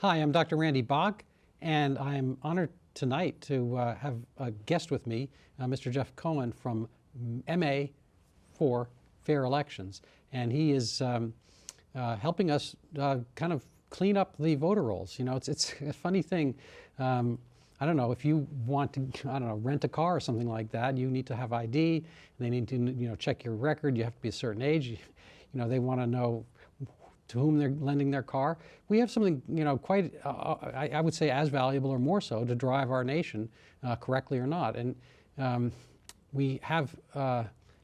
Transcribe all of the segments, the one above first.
Hi, I'm Dr. Randy Bach, and I'm honored tonight to have a guest with me, Mr. Jeff Cohen from MA for Fair Elections. And he is helping us kind of clean up the voter rolls. You know, it's a funny thing. I don't know, if you want to, I don't know, rent a car or something like that, you need to have ID. They need to, check your record. You have to be a certain age. You know, they want to know to whom they're lending their car. We have something, quite, I would say as valuable or more so to drive our nation correctly or not. And we have,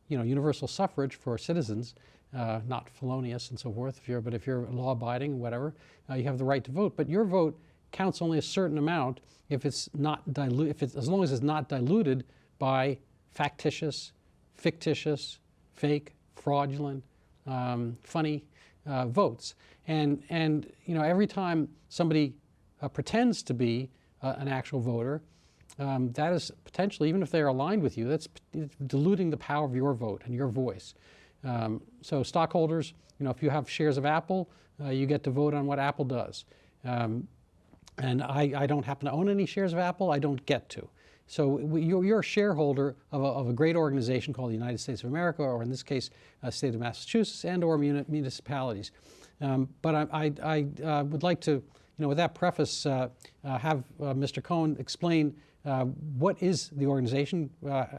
universal suffrage for citizens, not felonious and so forth. But if you're law-abiding, whatever, you have the right to vote. But your vote counts only a certain amount if it's not as long as it's not diluted by factitious, fictitious, fake, fraudulent, funny votes. And every time somebody pretends to be an actual voter, that is potentially, even if they're aligned with you, that's diluting the power of your vote and your voice. So stockholders, if you have shares of Apple, you get to vote on what Apple does. And I don't happen to own any shares of Apple. I don't get to. So you're a shareholder of a great organization called the United States of America, or in this case, state of Massachusetts and or municipalities. But I would like to, with that preface, have Mr. Cohen explain what is the organization,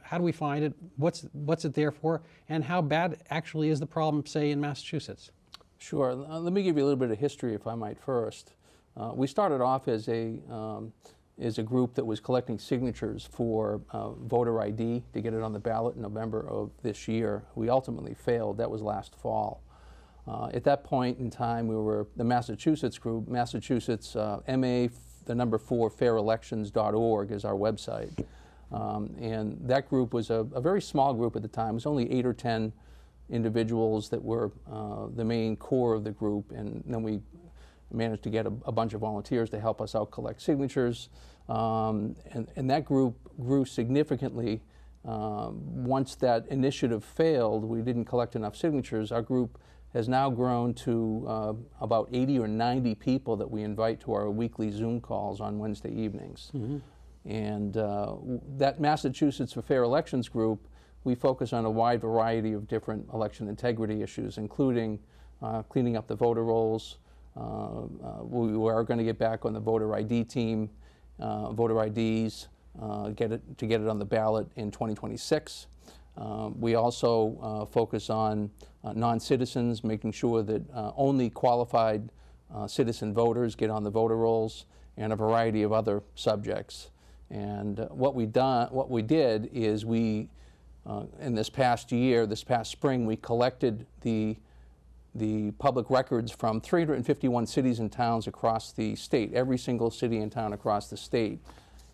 how do we find it, what's it there for, and how bad actually is the problem, say, in Massachusetts? Sure. Let me give you a little bit of history, if I might, first. We started off as a group that was collecting signatures for voter ID to get it on the ballot in November of this year. We ultimately failed. That was last fall. At that point in time, we were the Massachusetts group. Massachusetts MA, the number 4, fairelections.org is our website. And that group was a very small group at the time. It was only 8 or 10 individuals that were the main core of the group, and then we managed to get a bunch of volunteers to help us out collect signatures. And that group grew significantly. Once that initiative failed, we didn't collect enough signatures. Our group has now grown to about 80 or 90 people that we invite to our weekly Zoom calls on Wednesday evenings. Mm-hmm. And that Massachusetts for Fair Elections group, we focus on a wide variety of different election integrity issues, including cleaning up the voter rolls. We are going to get back on the voter ID team, voter IDs, get it on the ballot in 2026. We also focus on non-citizens, making sure that only qualified citizen voters get on the voter rolls, and a variety of other subjects. And what we did is we, in this past spring, we collected the public records from 351 cities and towns across the state, every single city and town across the state.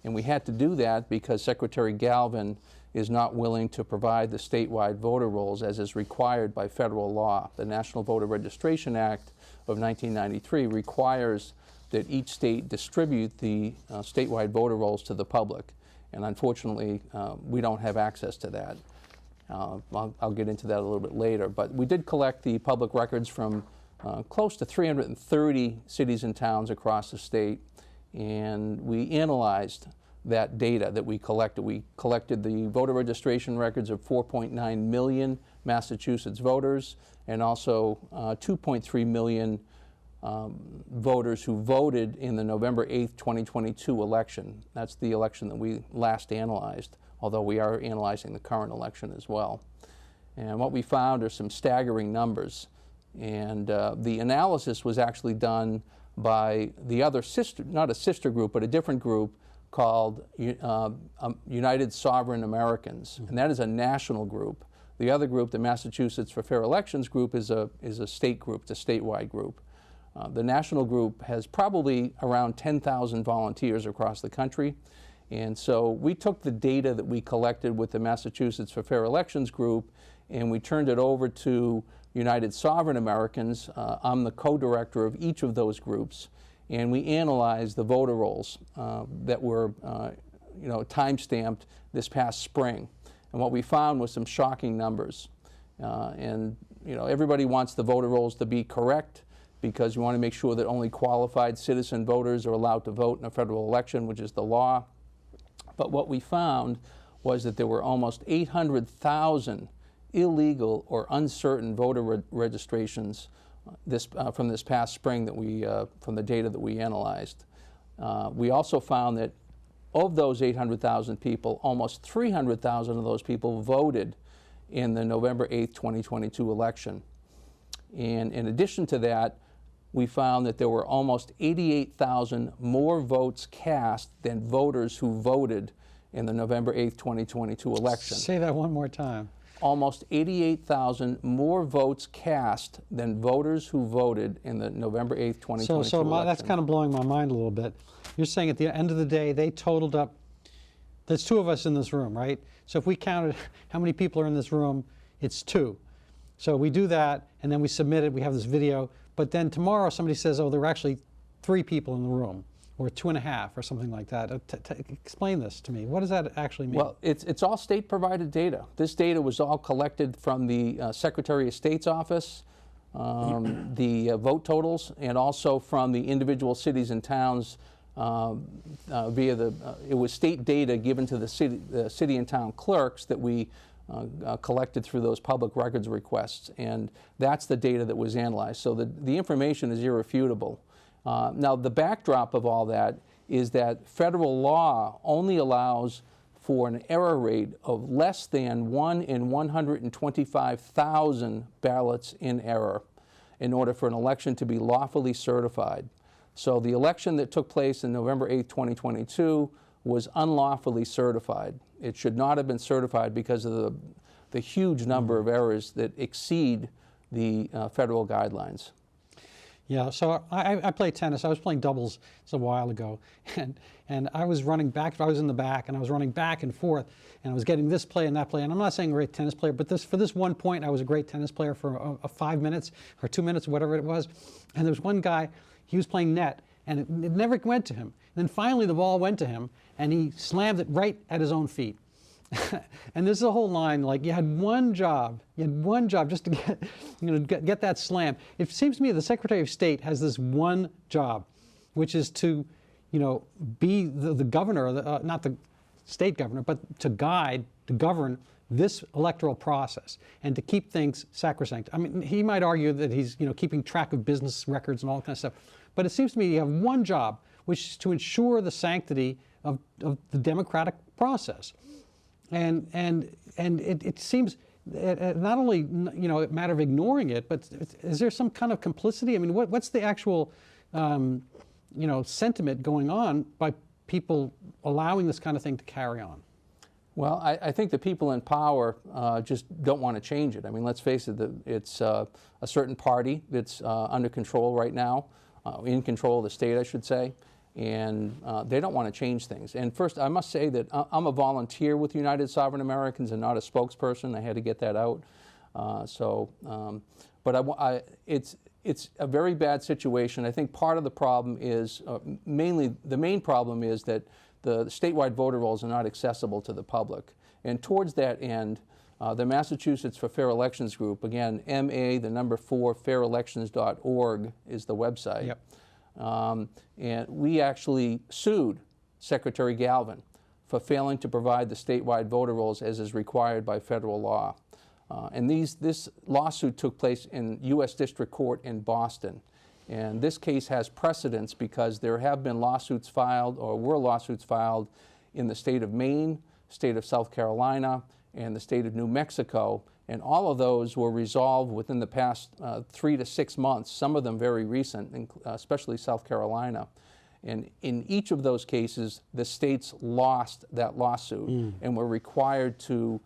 And we had to do that because Secretary Galvin is not willing to provide the statewide voter rolls as is required by federal law. The National Voter Registration Act of 1993 requires that each state distribute the statewide voter rolls to the public. And unfortunately, we don't have access to that. I'll get into that a little bit later. But we did collect the public records from close to 330 cities and towns across the state, and we analyzed that data that we collected. We collected the voter registration records of 4.9 million Massachusetts voters, and also 2.3 million voters who voted in the November 8th, 2022 election. That's the election that we last analyzed, although we are analyzing the current election as well. And what we found are some staggering numbers. And the analysis was actually done by the other sister, not a sister group, but a different group called United Sovereign Americans. And that is a national group. The other group, the Massachusetts for Fair Elections group, is a state group, it's a statewide group. The national group has probably around 10,000 volunteers across the country. And so we took the data that we collected with the Massachusetts for Fair Elections group, and we turned it over to United Sovereign Americans. I'm the co-director of each of those groups, and we analyzed the voter rolls that were time-stamped this past spring. And what we found was some shocking numbers. Everybody wants the voter rolls to be correct, because you want to make sure that only qualified citizen voters are allowed to vote in a federal election, which is the law. But what we found was that there were almost 800,000 illegal or uncertain voter registrations from this past spring that from the data that we analyzed. We also found that of those 800,000 people, almost 300,000 of those people voted in the November 8th, 2022 election. And in addition to that, we found that there were almost 88,000 more votes cast than voters who voted in the November 8th, 2022 election. Say that one more time. Almost 88,000 more votes cast than voters who voted in the November 8th, 2022 election. That's kind of blowing my mind a little bit. You're saying at the end of the day, they totaled up, there's two of us in this room, right? So if we counted how many people are in this room, it's 2. So we do that, and then we submit it, we have this video, but then tomorrow somebody says, oh, there were actually 3 people in the room, or 2.5, or something like that. Explain this to me. What does that actually mean? Well, it's all state-provided data. This data was all collected from the Secretary of State's office, the vote totals, and also from the individual cities and towns via it was state data given to the city and town clerks that we collected through those public records requests, and that's the data that was analyzed. So the information is irrefutable. Now, the backdrop of all that is that federal law only allows for an error rate of less than 1 in 125,000 ballots in error in order for an election to be lawfully certified. So the election that took place in November 8, 2022 was unlawfully certified. It should not have been certified because of the huge number of errors that exceed the federal guidelines. Yeah, so I play tennis. I was playing doubles a while ago, and I was running back. I was in the back, and I was running back and forth, and I was getting this play and that play. And I'm not saying a great tennis player, but for this one point, I was a great tennis player for 5 minutes or 2 minutes, whatever it was. And there was one guy, he was playing net, and it never went to him. And then finally, the ball went to him, and he slammed it right at his own feet. And this is a whole line, like you had one job just to get that slam. It seems to me the Secretary of State has this one job, which is to, be the governor, not the state governor, but to govern this electoral process and to keep things sacrosanct. I mean, he might argue that he's, keeping track of business records and all that kind of stuff, but it seems to me you have one job, which is to ensure the sanctity of the democratic process. And it seems not only a matter of ignoring it, but is there some kind of complicity? I mean, what's the actual sentiment going on by people allowing this kind of thing to carry on? Well, I think the people in power just don't want to change it. I mean, let's face it, it's a certain party that's under control right now, in control of the state, I should say. And they don't want to change things. And first, I must say that I'm a volunteer with United Sovereign Americans and not a spokesperson. I had to get that out. But it's a very bad situation. I think part of the problem is, the main problem is that the statewide voter rolls are not accessible to the public. And towards that end, the Massachusetts for Fair Elections group, again, MA, the number 4, fairelections.org is the website. Yep. And we actually sued Secretary Galvin for failing to provide the statewide voter rolls as is required by federal law. And this lawsuit took place in U.S. District Court in Boston. And this case has precedence because there have been lawsuits filed, or were lawsuits filed, in the state of Maine, state of South Carolina, and the state of New Mexico. And all of those were resolved within the past 3 to 6 months, some of them very recent, especially South Carolina. And in each of those cases, the states lost that lawsuit and were required to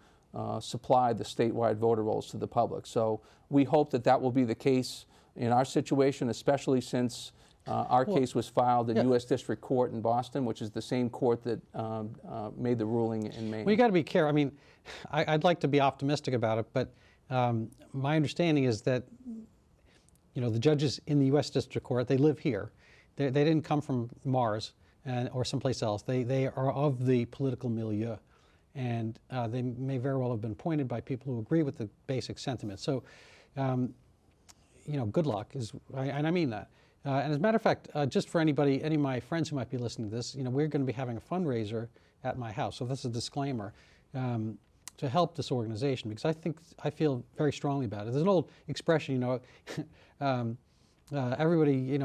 supply the statewide voter rolls to the public. So we hope that that will be the case in our situation, especially since our case was filed in U.S. District Court in Boston, which is the same court that made the ruling in Maine. Well, you got to be careful. I mean, I'd like to be optimistic about it, but my understanding is that, the judges in the U.S. District Court, they live here. They didn't come from Mars or someplace else. They are of the political milieu, and they may very well have been appointed by people who agree with the basic sentiment. So, good luck, and I mean that. And as a matter of fact, just for any of my friends who might be listening to this, we're going to be having a fundraiser at my house. So that's a disclaimer to help this organization, because I feel very strongly about it. There's an old expression, everybody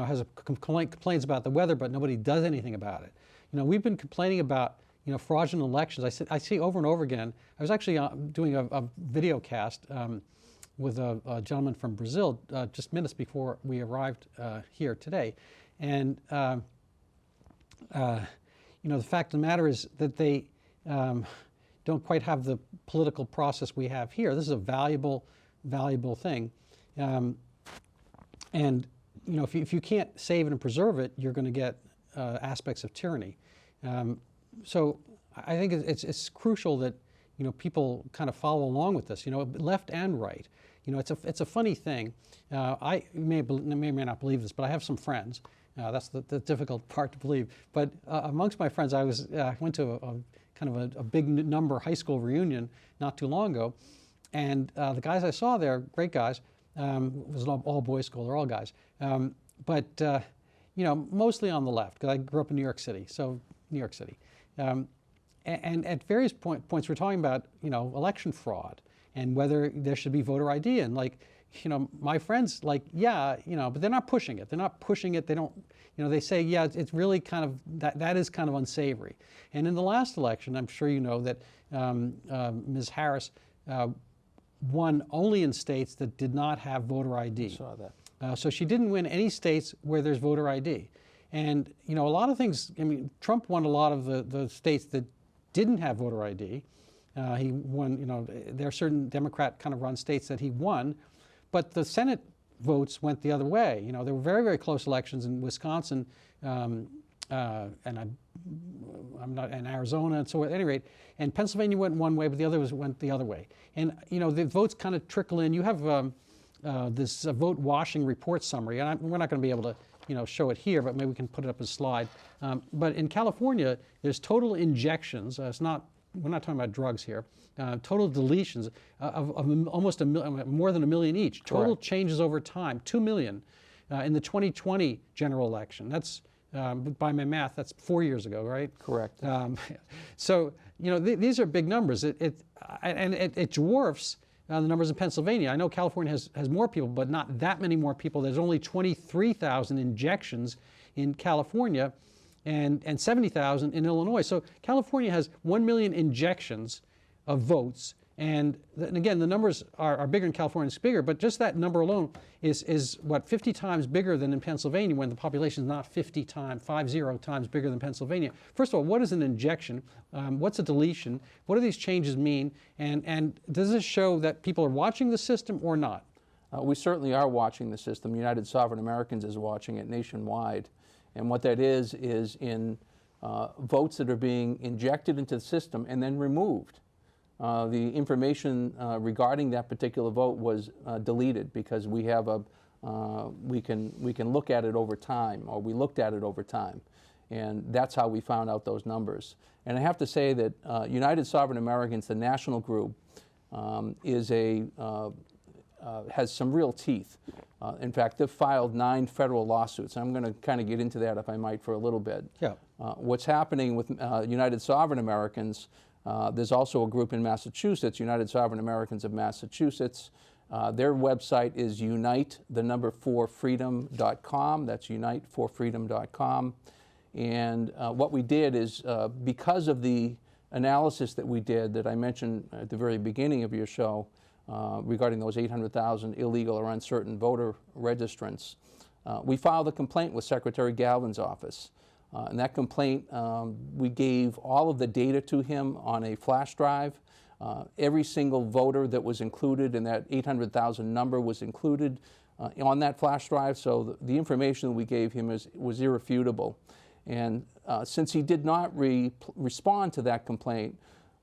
complains about the weather, but nobody does anything about it. We've been complaining about fraudulent elections. I see over and over again. I was actually doing a video cast with a gentleman from Brazil just minutes before we arrived here today, and the fact of the matter is that they don't quite have the political process we have here. This is a valuable thing, and if you can't save it and preserve it, you're going to get aspects of tyranny. So I think it's crucial that people kind of follow along with this, left and right. It's a funny thing. I may or may not believe this, but I have some friends. That's the difficult part to believe. But amongst my friends, I went to a big number high school reunion not too long ago, and the guys I saw there, great guys. It was an all boys school. They're all guys, but mostly on the left, because I grew up in New York City. So New York City. And at various points, we're talking about, election fraud and whether there should be voter ID. And my friends, but they're not pushing it. They're not pushing it. They don't, they say, yeah, it's really kind of, that is kind of unsavory. And in the last election, I'm sure you know that Ms. Harris won only in states that did not have voter ID. I saw that. So she didn't win any states where there's voter ID. And, a lot of things, Trump won a lot of the states that didn't have voter ID. He won, there are certain Democrat kind of run states that he won, but the Senate votes went the other way. There were very, very close elections in Wisconsin, and Arizona, and so at any rate. And Pennsylvania went one way, but the others went the other way. And, the votes kind of trickle in. You have this vote washing report summary, and we're not going to be able to show it here, but maybe we can put it up as a slide. But in California, there's total injections. We're not talking about drugs here. Total deletions of almost more than 1 million each. Total Correct. Changes over time, 2 million in the 2020 general election. That's by my math, that's 4 years ago, right? Correct. So these are big numbers. It dwarfs the numbers in Pennsylvania. I know California has more people, but not that many more people. There's only 23,000 injections in California and 70,000 in Illinois. So California has 1 million injections of votes. And again, the numbers are bigger in California, it's bigger, but just that number alone is what, 50 times bigger than in Pennsylvania, when the population is not 50 times bigger than Pennsylvania. First of all, what is an injection? What's a deletion? What do these changes mean? And does this show that people are watching the system or not? We certainly are watching the system. United Sovereign Americans is watching it nationwide. And what that is in votes that are being injected into the system and then removed. The information regarding that particular vote was deleted because we have we can look at it over time, or we looked at it over time, and that's how we found out those numbers. And I have to say that United Sovereign Americans, the national group, has some real teeth. In fact, they've filed 9 federal lawsuits. I'm going to kind of get into that, if I might, for a little bit. Yeah. What's happening with United Sovereign Americans? There's also a group in Massachusetts, United Sovereign Americans of Massachusetts. Their website is unite4freedom.com. That's unite4freedom.com. And what we did is, because of the analysis that we did that I mentioned at the very beginning of your show regarding those 800,000 illegal or uncertain voter registrants, we filed a complaint with Secretary Galvin's office. In that complaint, we gave all of the data to him on a flash drive. Every single voter that was included in that 800,000 number was included on that flash drive, so the information that we gave him was irrefutable. And since he did not respond to that complaint,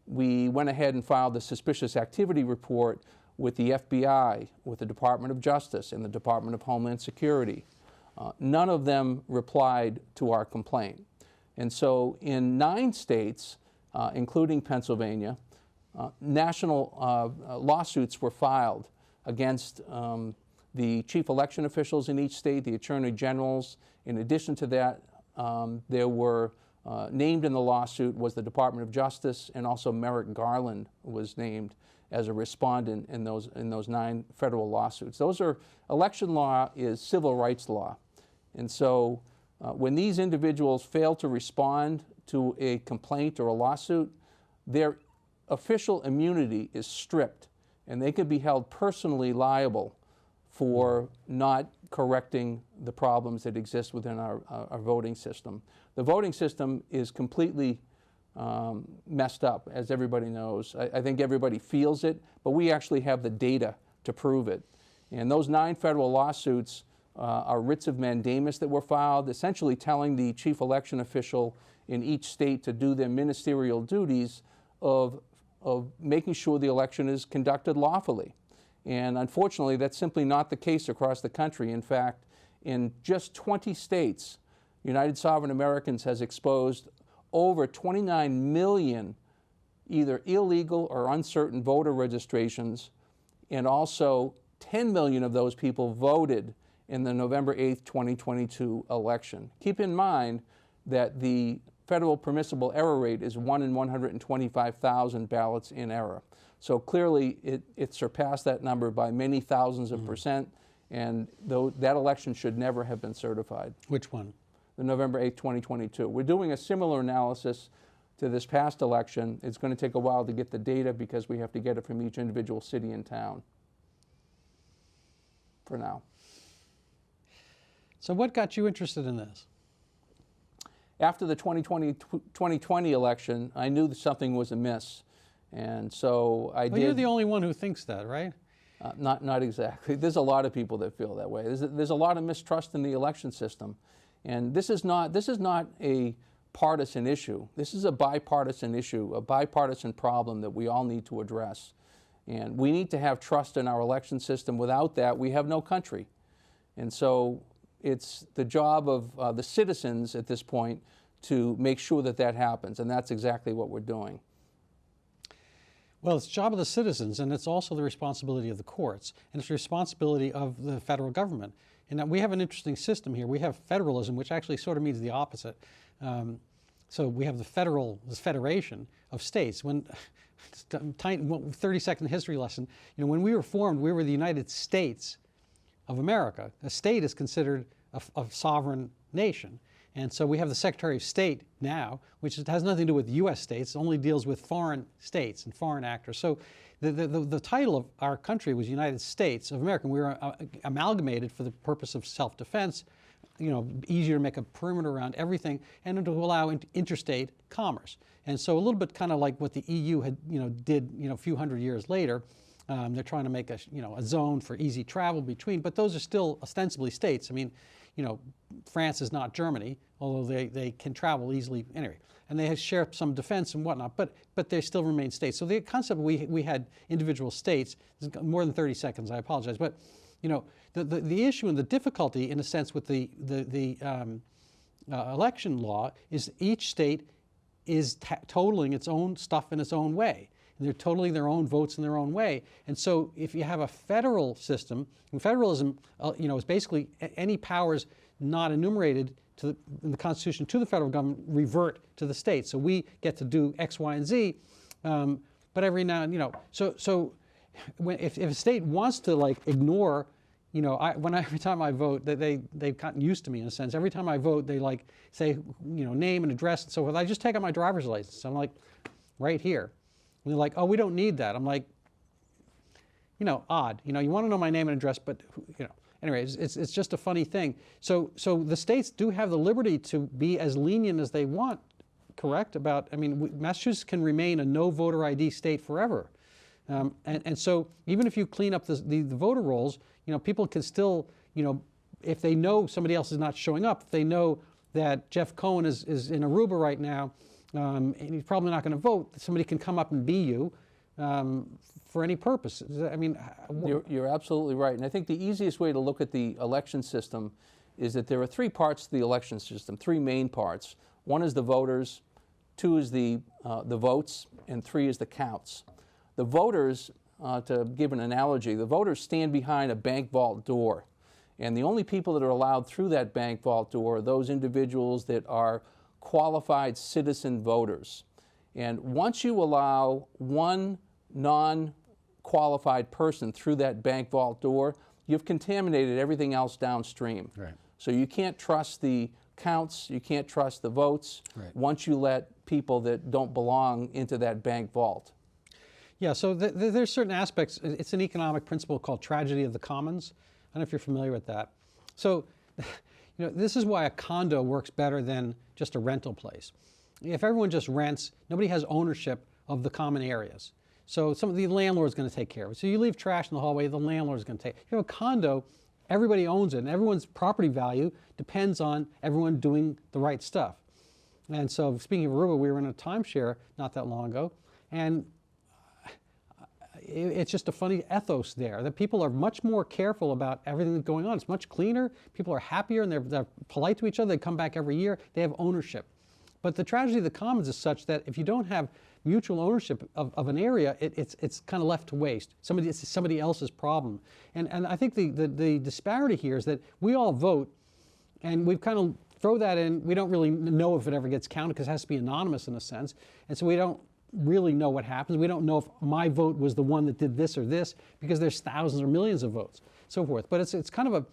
we went ahead and filed a suspicious activity report with the FBI, with the Department of Justice, and the Department of Homeland Security. None of them replied to our complaint. And so in 9 states, including Pennsylvania, national lawsuits were filed against the chief election officials in each state, the attorney generals. In addition to that, there were named in the lawsuit was the Department of Justice, and also Merrick Garland was named as a respondent in those 9 federal lawsuits. Election law is civil rights law. And so when these individuals fail to respond to a complaint or a lawsuit, their official immunity is stripped, and they could be held personally liable for not correcting the problems that exist within our voting system. The voting system is completely messed up, as everybody knows. I think everybody feels it, but we actually have the data to prove it. And those 9 federal lawsuits are writs of mandamus that were filed, essentially telling the chief election official in each state to do their ministerial duties of making sure the election is conducted lawfully. And unfortunately, that's simply not the case across the country. In fact, in just 20 states, United Sovereign Americans has exposed over 29 million either illegal or uncertain voter registrations, and also 10 million of those people voted in the November 8th, 2022 election. Keep in mind that the federal permissible error rate is 1 in 125,000 ballots in error. So clearly it surpassed that number by many thousands of percent, and that election should never have been certified. Which one? The November 8th, 2022. We're doing a similar analysis to this past election. It's going to take a while to get the data because we have to get it from each individual city and town for now. So what got you interested in this? After the 2020 election, I knew that something was amiss. And so I did. Well, you're the only one who thinks that, right? Not exactly. There's a lot of people that feel that way. There's a lot of mistrust in the election system. And this is not a partisan issue. This is a bipartisan issue, a bipartisan problem that we all need to address. And we need to have trust in our election system. Without that, we have no country. And so it's the job of the citizens at this point to make sure that that happens. And that's exactly what we're doing. Well, it's the job of the citizens, and it's also the responsibility of the courts, and it's the responsibility of the federal government. And we have an interesting system here. We have federalism, which actually sort of means the opposite. So we have the federation of states. When 30-second history lesson, when we were formed, we were the United States of America. A state is considered a sovereign nation. And so we have the Secretary of State now, which has nothing to do with U.S. states, it only deals with foreign states and foreign actors. So the title of our country was United States of America. We were amalgamated for the purpose of self-defense, easier to make a perimeter around everything, and to allow interstate commerce. And so a little bit kind of like what the EU had, did, a few hundred years later. They're trying to make a zone for easy travel between, but those are still ostensibly states. I mean, France is not Germany, although they can travel easily anyway, and they share some defense and whatnot, but they still remain states. So the concept we had individual states, more than 30 seconds, I apologize, but the issue and the difficulty in a sense with the election law is each state is totaling its own stuff in its own way. And they're totaling their own votes in their own way. And so if you have a federal system, and federalism is basically any powers not enumerated in the Constitution to the federal government revert to the states. So we get to do X, Y, and Z, but every now and, so if a state wants to ignore, every time I vote, they've gotten used to me in a sense. Every time I vote, they say, name and address and so forth. I just take out my driver's license. I'm like, right here. And they're like, oh, we don't need that. I'm like, odd. You want to know my name and address, but, anyway, it's just a funny thing. So the states do have the liberty to be as lenient as they want, correct? Massachusetts can remain a no voter ID state forever. And so even if you clean up the voter rolls, people can still, if they know somebody else is not showing up, if they know that Jeff Cohen is in Aruba right now, and he's probably not going to vote, somebody can come up and be you for any purpose. You're absolutely right. And I think the easiest way to look at the election system is that there are 3 parts to the election system, 3 main parts. 1 is the voters, 2 is the votes, and 3 is the counts. The voters to give an analogy, the voters stand behind a bank vault door. And the only people that are allowed through that bank vault door are those individuals that are qualified citizen voters. And once you allow one non-qualified person through that bank vault door, you've contaminated everything else downstream. Right. So you can't trust the counts, you can't trust the votes once you let people that don't belong into that bank vault. Yeah, so there's certain aspects. It's an economic principle called tragedy of the commons. I don't know if you're familiar with that. So, this is why a condo works better than just a rental place. If everyone just rents, nobody has ownership of the common areas. So the landlord's going to take care of it. So you leave trash in the hallway, the landlord's going to take it. If you have a condo, everybody owns it, and everyone's property value depends on everyone doing the right stuff. And so, speaking of Aruba, we were in a timeshare not that long ago, and it's just a funny ethos there, that people are much more careful about everything that's going on. It's much cleaner, people are happier, and they're polite to each other, they come back every year, they have ownership. But the tragedy of the commons is such that if you don't have mutual ownership of an area, it's kind of left to waste. It's somebody else's problem. And I think the disparity here is that we all vote, and we've kind of throw that in. We don't really know if it ever gets counted because it has to be anonymous in a sense. And so we don't really know what happens. We don't know if my vote was the one that did this or this, because there's thousands or millions of votes, so forth. But it's kind of a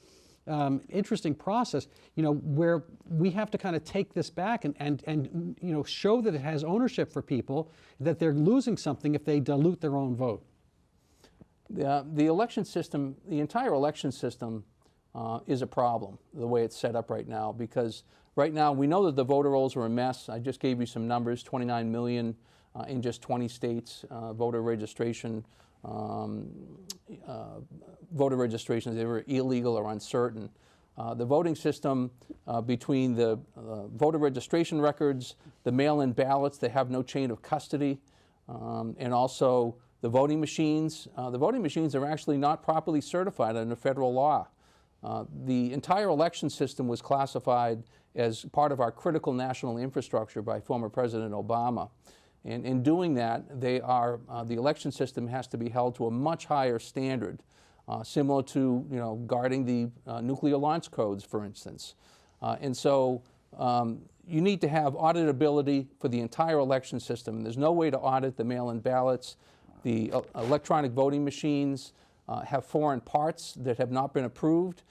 interesting process, where we have to kind of take this back and show that it has ownership for people, that they're losing something if they dilute their own vote. The election system, the entire election system, is a problem, the way it's set up right now, because right now we know that the voter rolls are a mess. I just gave you some numbers, 29 million in just 20 states, voter registration. Voter registrations, they were illegal or uncertain. The voting system, between the voter registration records, the mail-in ballots, they have no chain of custody, and also the voting machines. The voting machines are actually not properly certified under federal law. The entire election system was classified as part of our critical national infrastructure by former President Obama. And in doing that, the election system has to be held to a much higher standard, similar to guarding the nuclear launch codes, for instance. And so you need to have auditability for the entire election system. There's no way to audit the mail-in ballots. The electronic voting machines have foreign parts that have not been approved.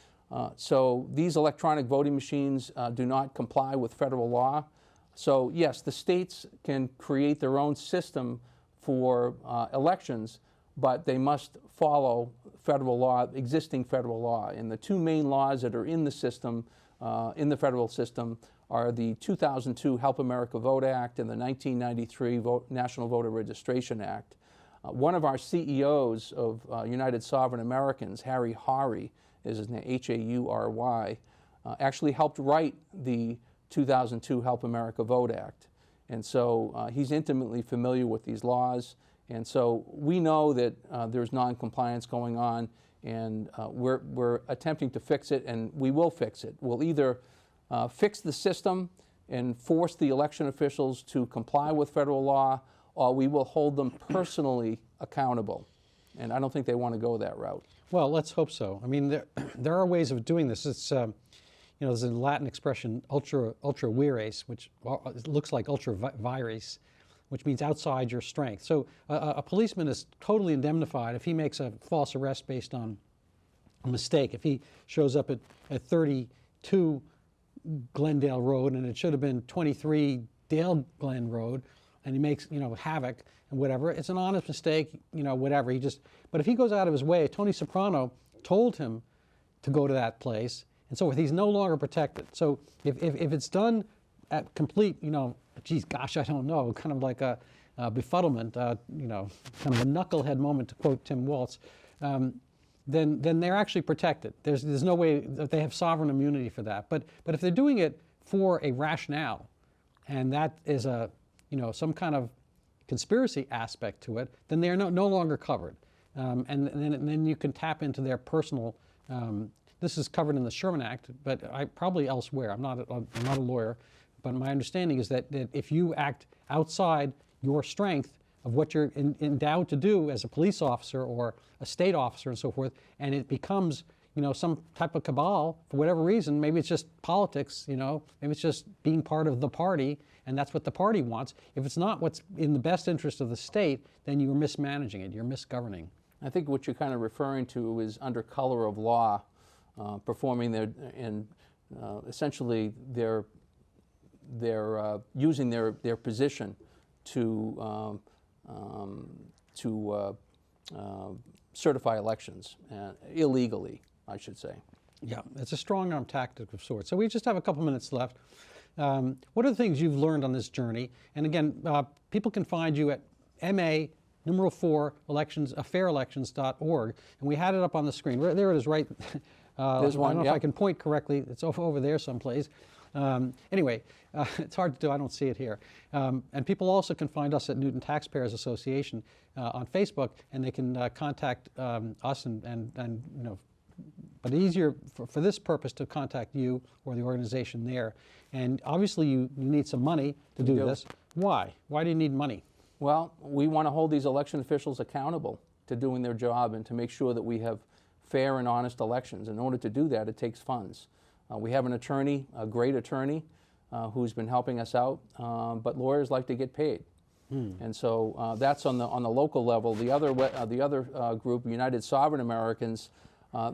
So these electronic voting machines do not comply with federal law. So yes, the states can create their own system for elections, but they must follow federal law, existing federal law. And the two main laws that are in the system, in the federal system, are the 2002 Help America Vote Act and the 1993 National Voter Registration Act. One of our CEOs of United Sovereign Americans, Harry Haury, is his name, H-A-U-R-Y, actually helped write the 2002 Help America Vote Act. And so he's intimately familiar with these laws. And so we know that there's non-compliance going on, and we're attempting to fix it, and we will fix it. We'll either fix the system and force the election officials to comply with federal law, or we will hold them personally accountable. And I don't think they want to go that route. Well, let's hope so. I mean, there are ways of doing this. It's there's a Latin expression, ultra vires, which looks like ultra vires, which means outside your strength. So a policeman is totally indemnified if he makes a false arrest based on a mistake. If he shows up at 32 Glendale Road and it should have been 23 Dale Glen Road, and he makes havoc and whatever, it's an honest mistake, whatever. But if he goes out of his way, Tony Soprano told him to go to that place and so forth. He's no longer protected. So if it's done at complete, geez, gosh, I don't know, kind of like a befuddlement, kind of a knucklehead moment, to quote Tim Waltz, then they're actually protected. There's no way that they have sovereign immunity for that. But if they're doing it for a rationale, and that is some kind of conspiracy aspect to it, then they are no longer covered. And then you can tap into their personal. This is covered in the Sherman Act, but probably elsewhere. I'm not a lawyer, but my understanding is that if you act outside your strength, of what you're endowed to do as a police officer or a state officer and so forth, and it becomes, you know, some type of cabal for whatever reason. Maybe it's just politics, you know, maybe it's just being part of the party, and that's what the party wants. If it's not what's in the best interest of the state, then you're mismanaging it, you're misgoverning. I think what you're kind of referring to is under color of law, performing their, and essentially they're using their position to certify elections illegally, I should say. Yeah, it's a strong arm tactic of sorts. So we just have a couple minutes left. What are the things you've learned on this journey? And again, people can find you at MA4 elections, fairelections.org. And we had it up on the screen. There it is, right? There's one, I don't know yep. if I can point correctly. It's over there someplace. Anyway, it's hard to do. I don't see it here. And people also can find us at Newton Taxpayers Association on Facebook, and they can contact us and you know, but easier for this purpose to contact you or the organization there. And obviously you need some money to do this. Why? Why do you need money? Well, we want to hold these election officials accountable to doing their job and to make sure that we have fair and honest elections. In order to do that, it takes funds. We have an attorney, a great attorney, who's been helping us out, but lawyers like to get paid. And so that's on the local level. The other group, United Sovereign Americans,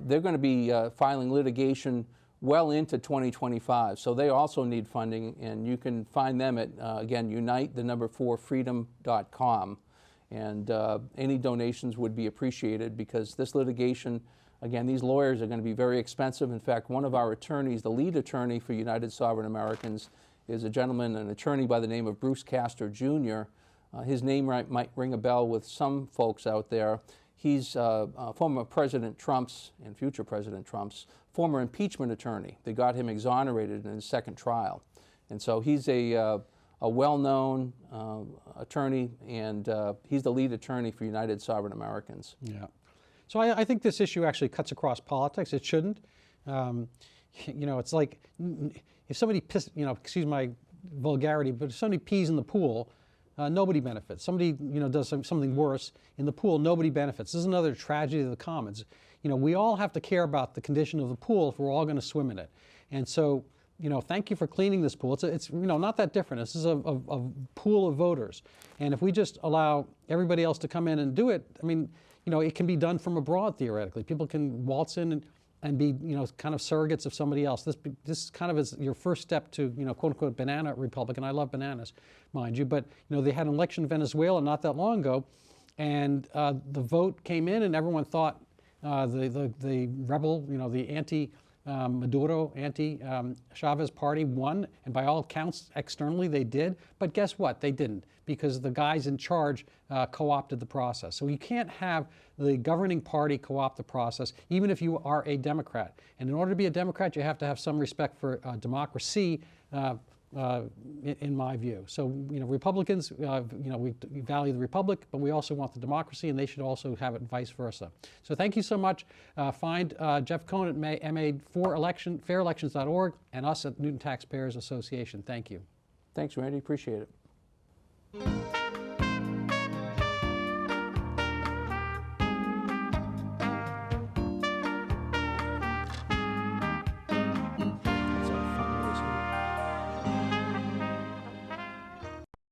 they're going to be filing litigation well into 2025. So they also need funding, and you can find them at, again, unite4freedom.com. And any donations would be appreciated, because this litigation, again, these lawyers are going to be very expensive. In fact, one of our attorneys, the lead attorney for United Sovereign Americans, is a gentleman, an attorney by the name of Bruce Castor Jr. His name might ring a bell with some folks out there. He's former President Trump's and future President Trump's former impeachment attorney that got him exonerated in his second trial. And so he's a well-known attorney, and he's the lead attorney for United Sovereign Americans. Yeah. So I think this issue actually cuts across politics. It shouldn't. You know, it's like if somebody excuse my vulgarity, but if somebody pees in the pool, nobody benefits. Somebody, you know, does something worse in the pool, nobody benefits. This is another tragedy of the commons. You know, we all have to care about the condition of the pool if we're all going to swim in it. And so, you know, thank you for cleaning this pool. It's you know, not that different. This is a pool of voters. And if we just allow everybody else to come in and do it, I mean, you know, it can be done from abroad theoretically. People can waltz in and be, you know, kind of surrogates of somebody else. This kind of is your first step to, you know, quote unquote banana republic. And I love bananas, mind you. But, you know, they had an election in Venezuela not that long ago, and the vote came in, and everyone thought the rebel, you know, the anti-Maduro, anti-Chavez party won, and by all accounts, externally they did. But guess what? They didn't, because the guys in charge co-opted the process. So you can't have the governing party co-opt the process, even if you are a Democrat. And in order to be a Democrat, you have to have some respect for democracy, in my view. So, you know, Republicans, you know, we value the republic, but we also want the democracy, and they should also have it vice versa. So thank you so much. Find Jeff Cohen at MA4fairelections.org and us at Newton Taxpayers Association. Thank you. Thanks, Randy. Appreciate it.